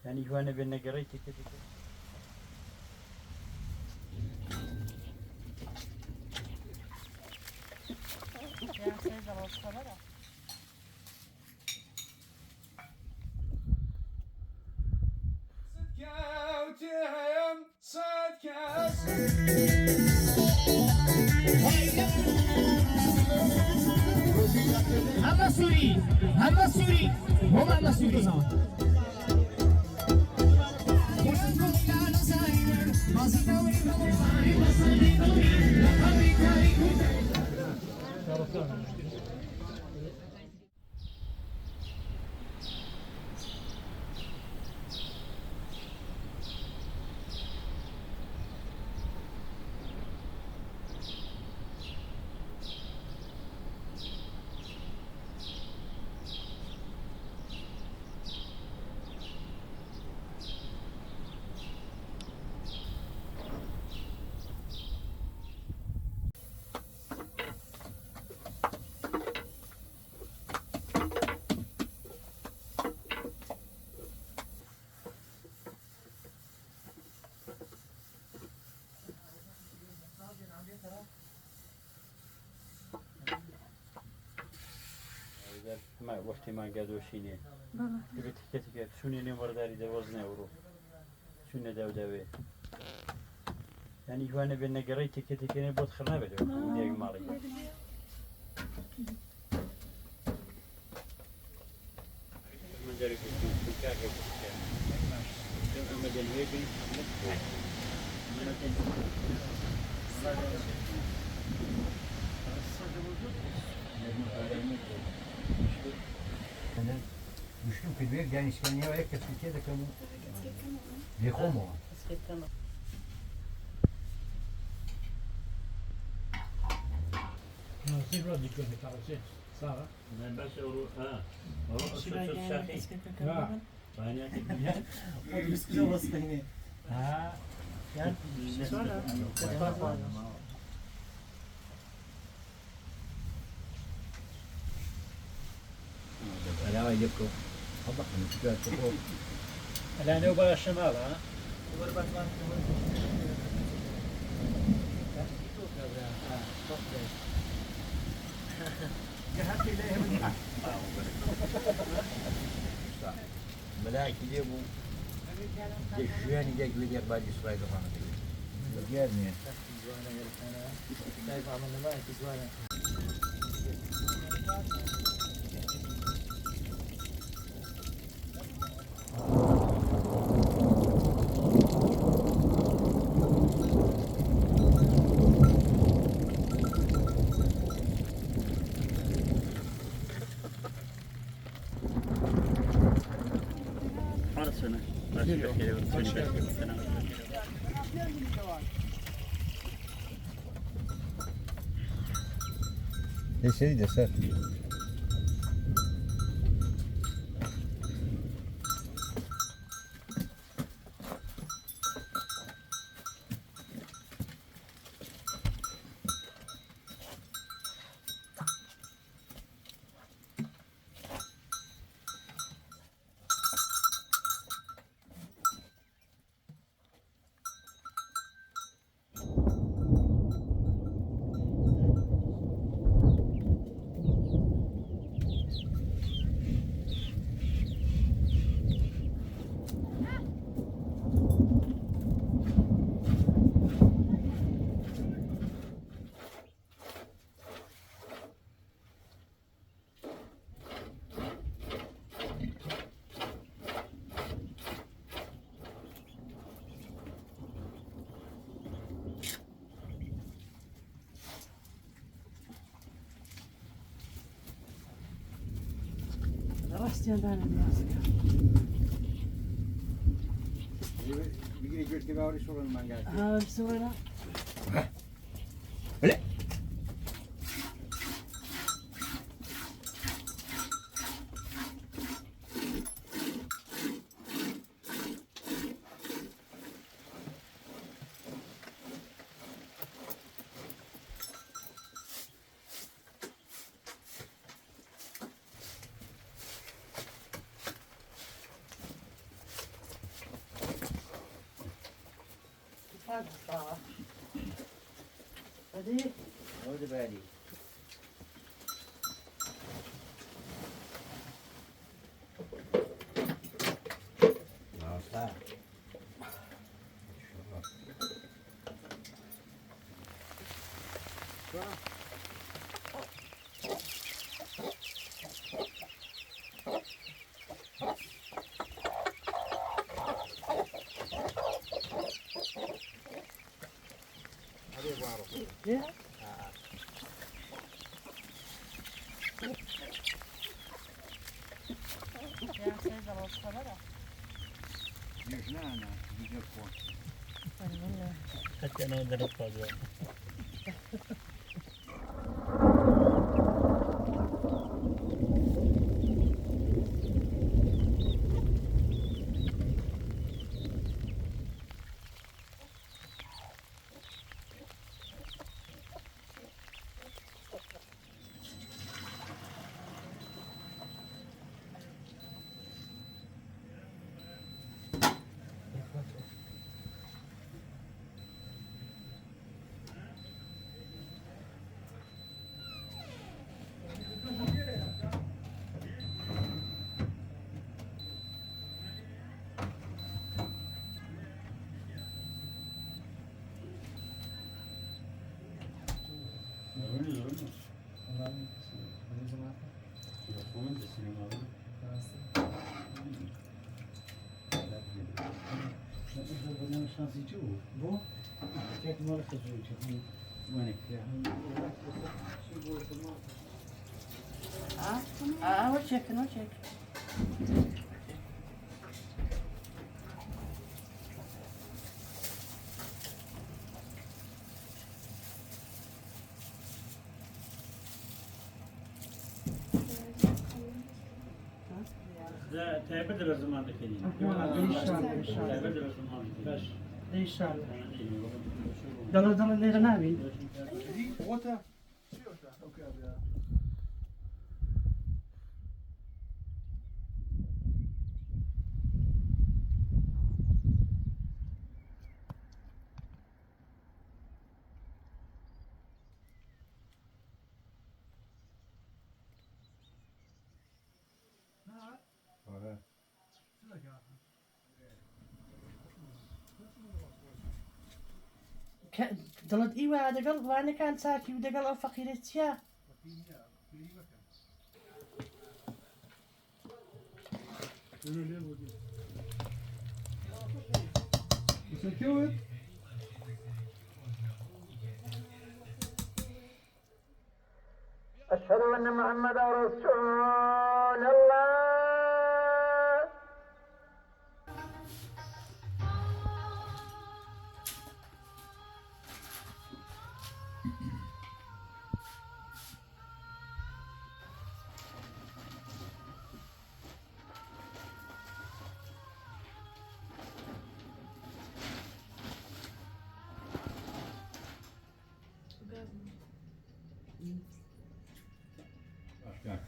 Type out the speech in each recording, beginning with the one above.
يعني جوانا بين قريتك كده. Ya şey de olsa var ya. Hama Suri, Hama Suri, Hama Suri zaman. ما وقتی ما گذاشتیم. دیگه تیکه تیکه شونی نمی‌ورداری دوازنه اورو. شونه داوداوی. يعني جوانا بين قريتك كده كده بود خرنا بده. ديك مالي. من جري في كاكا. أما جنبي أنا مشكلة في البيت يعني إسبانيا وهيك في كده كانوا بيقوموا. C'est le dit que c'est carrossé, ça va. من بس أورو أورو شاكي. فاني Yani Sonra. لا يجيبكم. طبعا مشكلة تقول. الآن هو بقى الشمال ها. ملاك يجيبوا جيشان يجي يدير بعد إسرائيل وخانة جابني أرسنال. أرسنال. ايش يريد سر Bastian tane biraz. بيجي جلد باوري شغل المانجا Ha, sonra. لا Hadi sağ. Hadi. Hadi bari. Nossa. Ya. Ya sen de olsa da. Не знаю, она видеофон. Hatta ne kadar fazla. Bu? Tek numara kazıyor. Aa, o çekin, o çek. ده تعبد الزمان دكتي. تعبد الزمان دكتي. İnşallah. Dalı dalı nere ne yapayım? Water. Dalı iyi var, dalı var ne kan sakin, dalı o fakiret ya. Secure it. أشهد أن محمدا رسول الله.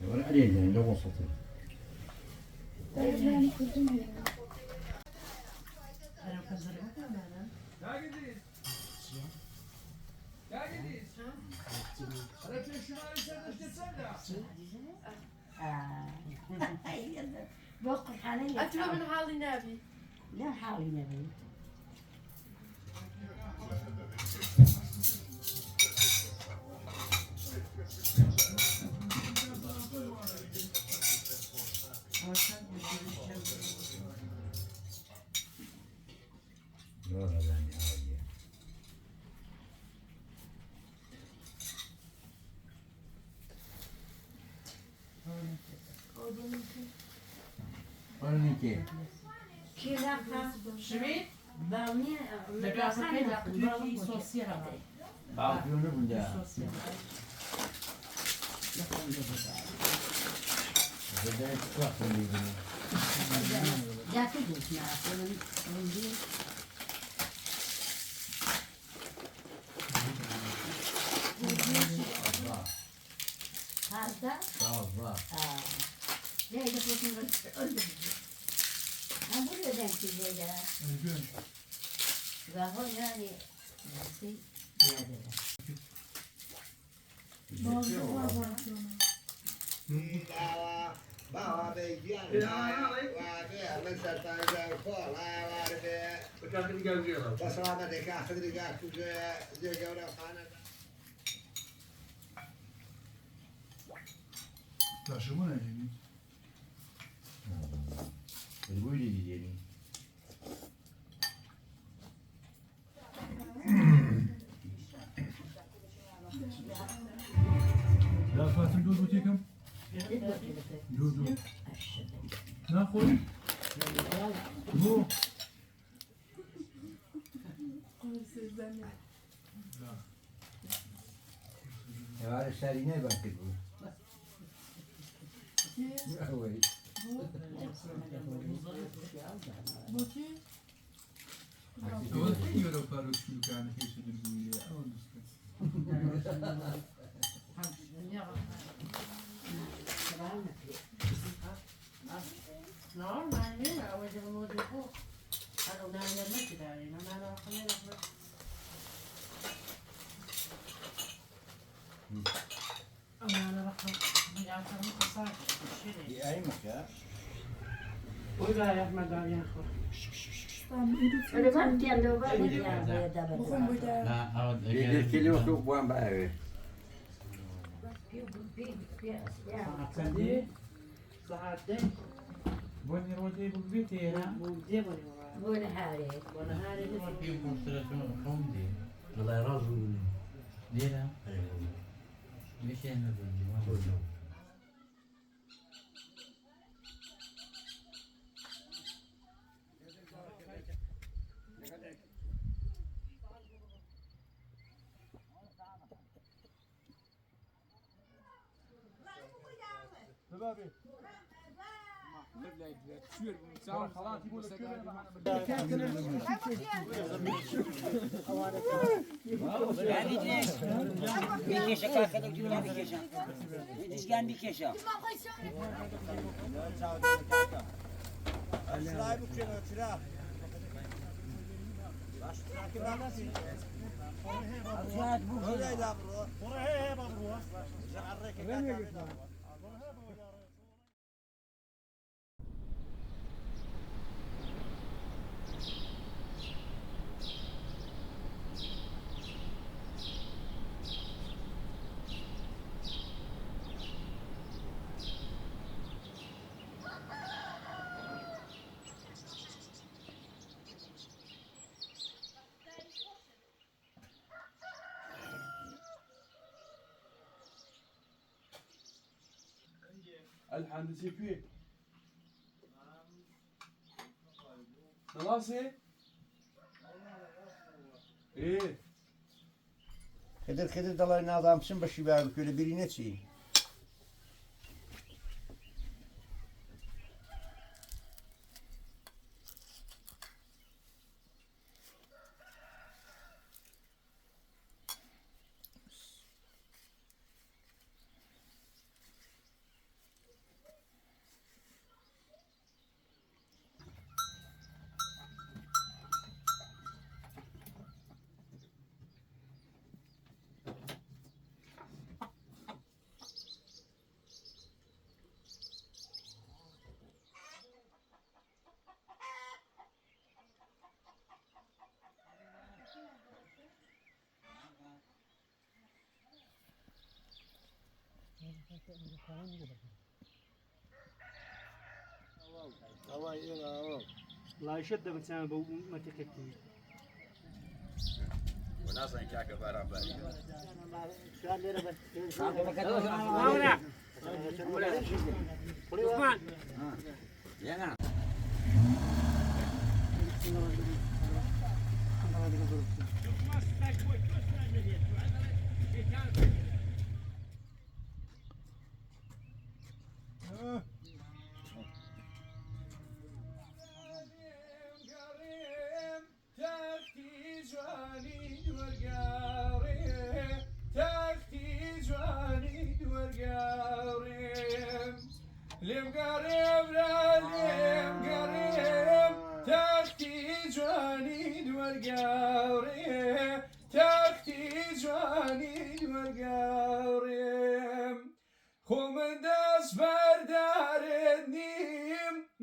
ولا عليه يعني لو وسطي. بوقف حاليا أنت من حالي نبي لا حالي نبي لا لا يعني عادي. Önünki. كيلاها Şimdi, باوني لقاسة كده Türkiye sosyal ama. Afyonu bunda. Sosyal. Neden çıkarttın bunu? لا تدوس معك هذا Fazla. لا يدخلون أقول له دانتي زي وهو يعني نسي زيادة. لا شو منا يعني البولي دي يعني لا فاتن دود بوتيكم دود ناخذ هو يا على الشارينة بنكتبه أول هو الحين لو قالوا شو كان في سد البولي أو أي مكان ولا يا أحمد يا أخو أنا ما بتيجي لو بعد يا دابا. يدير كل وقت وين بقى ساعتين ساعتين بني رودي بقبيتي أنا بودي بقول حالي. وأنا هاري والله رازو ليه ليش يعني بیکشه کار کرده دیگه بیکشه دیگه بیکشه الحندسي فيه خلاص ايه خدر دلار نادامsın başı ver böyle birine çiğ. لا يشد مثلا ما تكتي وناس كاكا برا بالي. يلا. لم قريب لا لم قريب تحكي جواني ورقا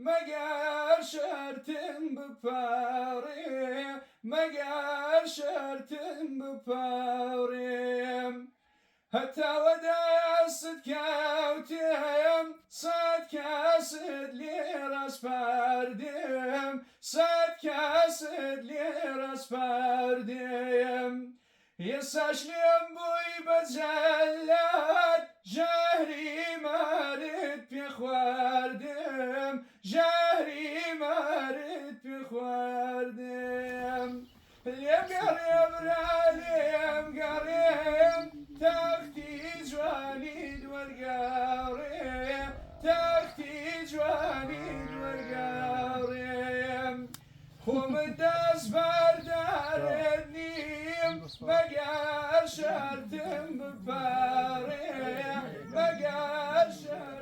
مگر شرطم بپاره مگر شرطم بپارم حتى ودست كوتهم صد كاسد لراس فردم صد كاسد لراس فردم يساشلم بوي بزلات جهري مارد بخواردم جهري مارد بخواردم اليم قريب راليم قريب تختي جواني والقاريم تختي جواني والقاريم خم الداس بردار النيم مقار شرطم بباريم مقار شرطم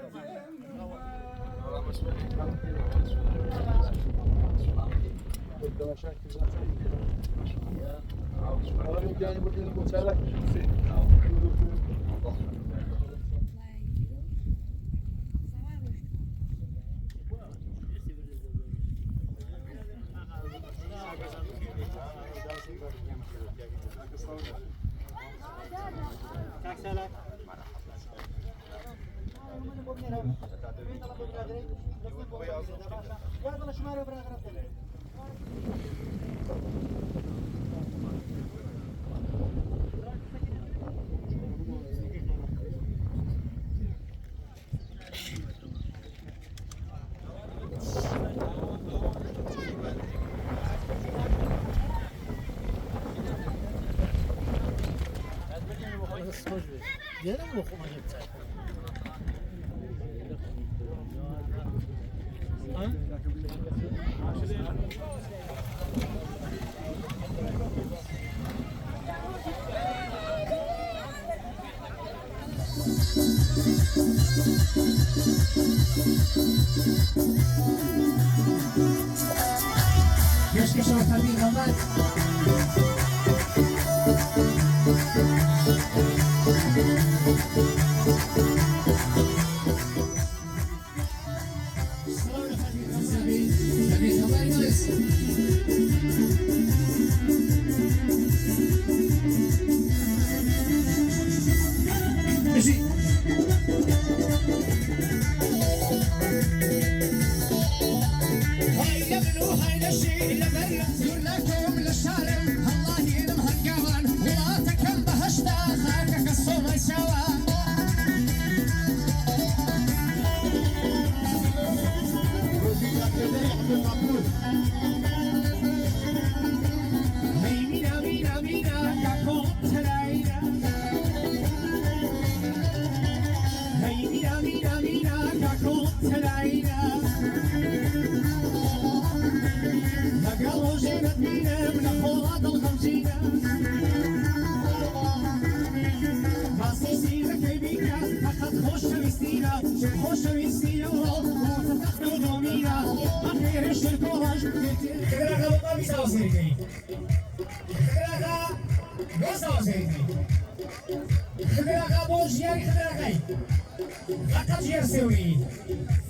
Keşke şarkı bir zaman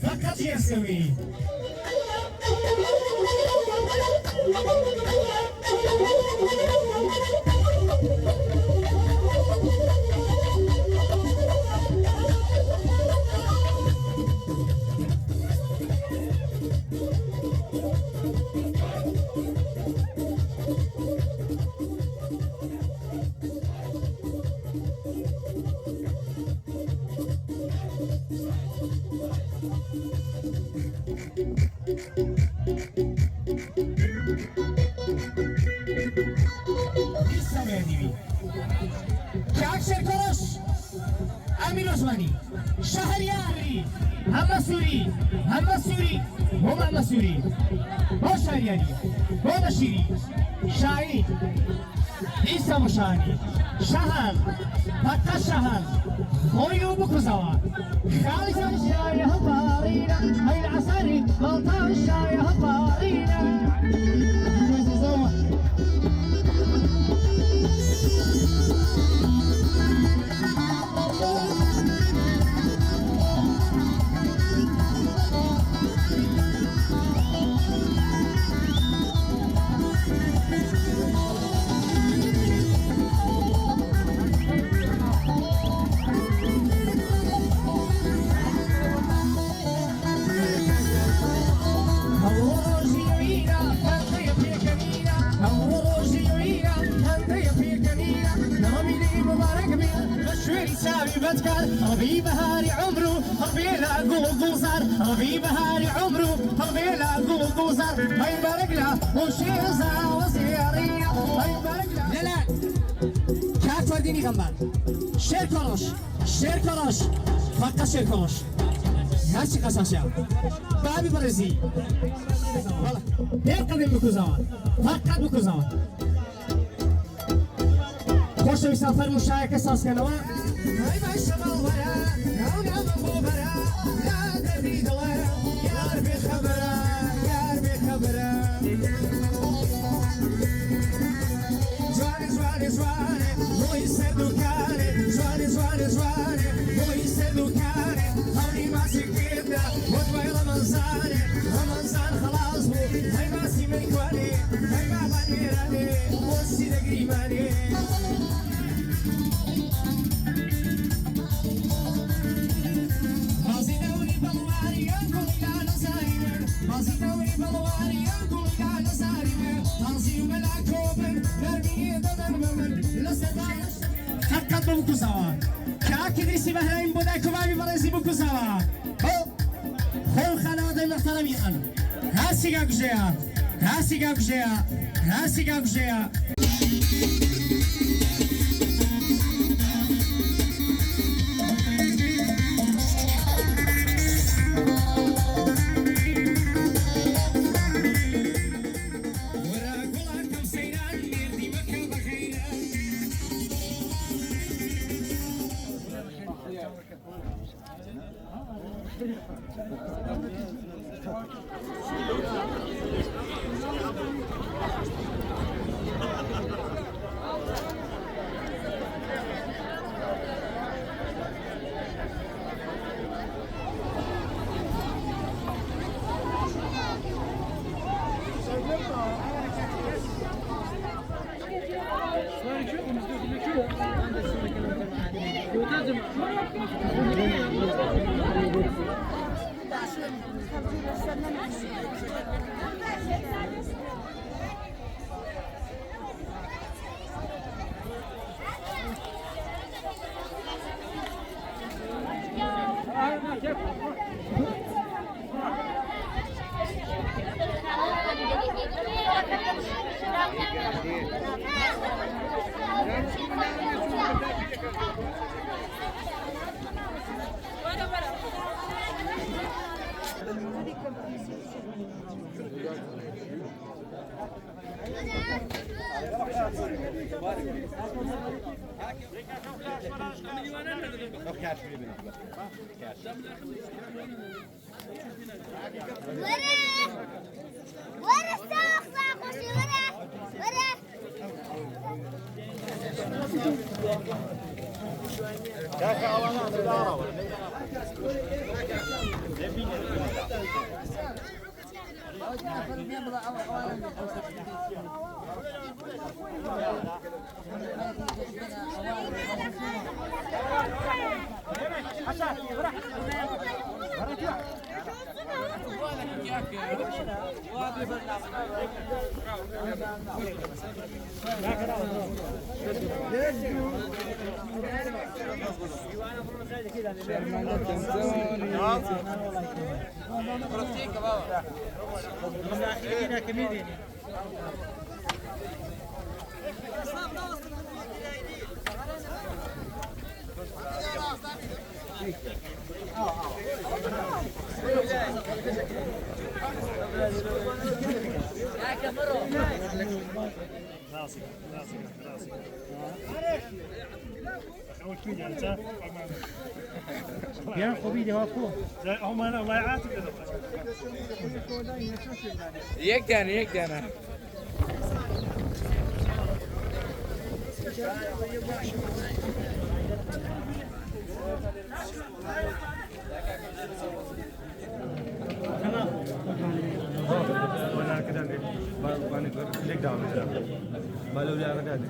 فقط يستوي شهریاری همه سوری هم سوری با شهریاری با بشیری شاهی ایسا مشانی شهر پکا شهر خویو بکوزاوا خالص الشاي هبارينا هاي العصاري بلطان الشاي هبارينا بتكار ربي بهاري عمره ربي لا قول صار ربي بهاري عمره ربي لا قول صار هاي بارك له وشي صار وزياري هاي بارك له لا كات ورديني غمار شير كروش فقط شير كروش هاشي قصاص يا بابي برزي والله هيك قدم بكو زمان فقط بكو زمان خوش مسافر مشاركة ساس كنوا هاي ما الشمال ورا يا ابو برا لا دربي دلا يا ربي خبره يا ربي خبره زواني مو يسدو كاري زواني مو يسدو كاري هوني ما سكيبنا وطوي رمضان خلاص هو هاي ما سيمن كواني هاي ما باني راني وسي دقريباني حقا بوكو سوا كاكي ديسي بهرين بوداي كبابي برزي بوكو سوا هو خانوات المحترمين هاسي قاك جيا ورا الساق ساقوشي ورا يا خوبي ده هو هم انا الله يعافيك يكنا ولا كده وانا ليك دعوه ما لو لا كده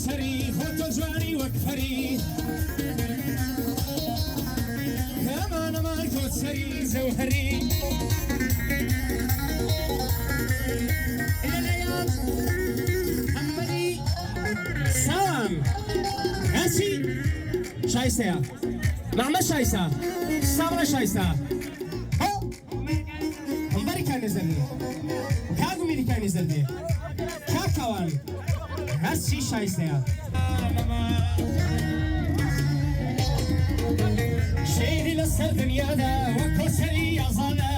سري خط جواني وكفري كمان ماركو سري زوهري الليال أمري سلام هاسي شايسة نعم شايسة صبر شايسة هو أمريكا نزلني كاغو أمريكا نزلني كاكاوان هسي شايسة شيري لسر دنيا دا وكو سري يظانا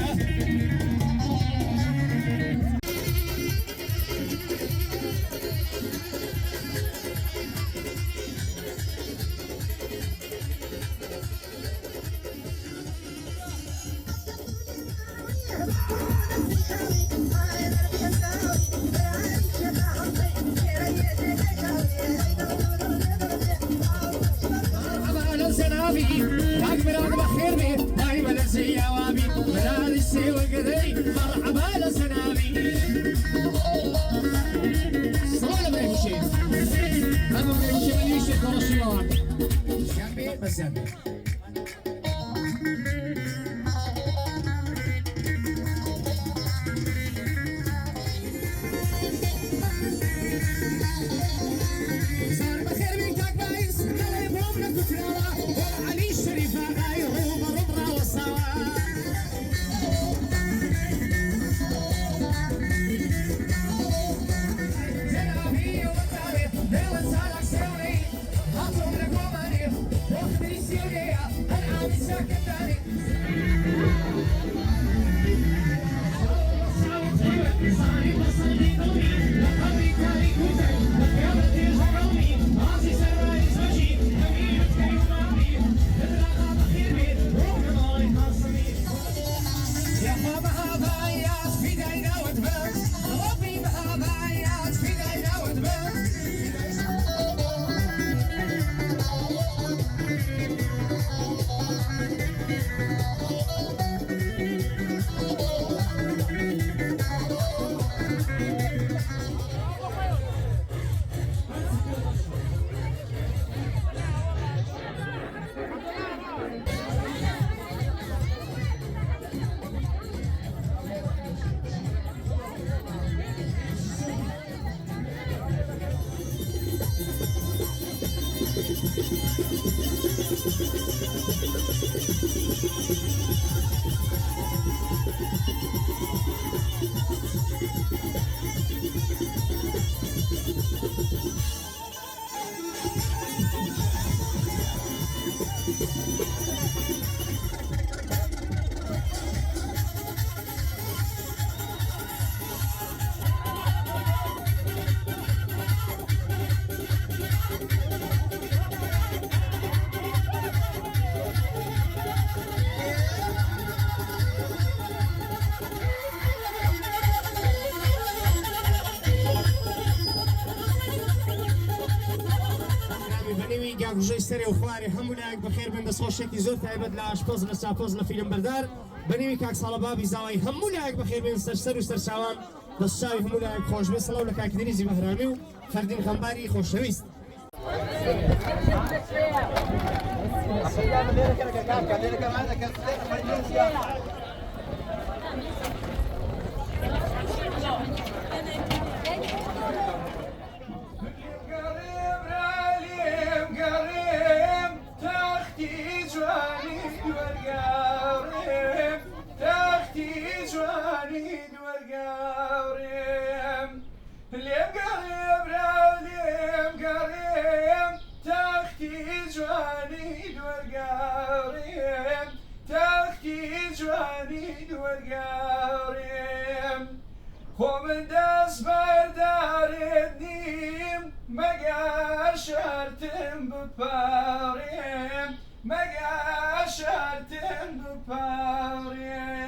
ڕژەی سەرێ و خوارێ هەموو لایەک بەخێر بن دەستخۆشێکی زۆر تایبەت لە ئاشپەز لە چاپۆز لە فیلم بەردار بەنێوی کاک ساڵە بابی زاوای هەموو لایەک بەخێر بن سەر و سەرچاوان دەستچاوی هەموو لایەک خۆش بێ سەڵاو لە کاکی دەریزی بەهرامی و فەردین خەمباری خۆشەویست خۆمن دەست بەردارێت نیم مەگەر شەرتم بپارێم مەگەر شەرتم بپارێم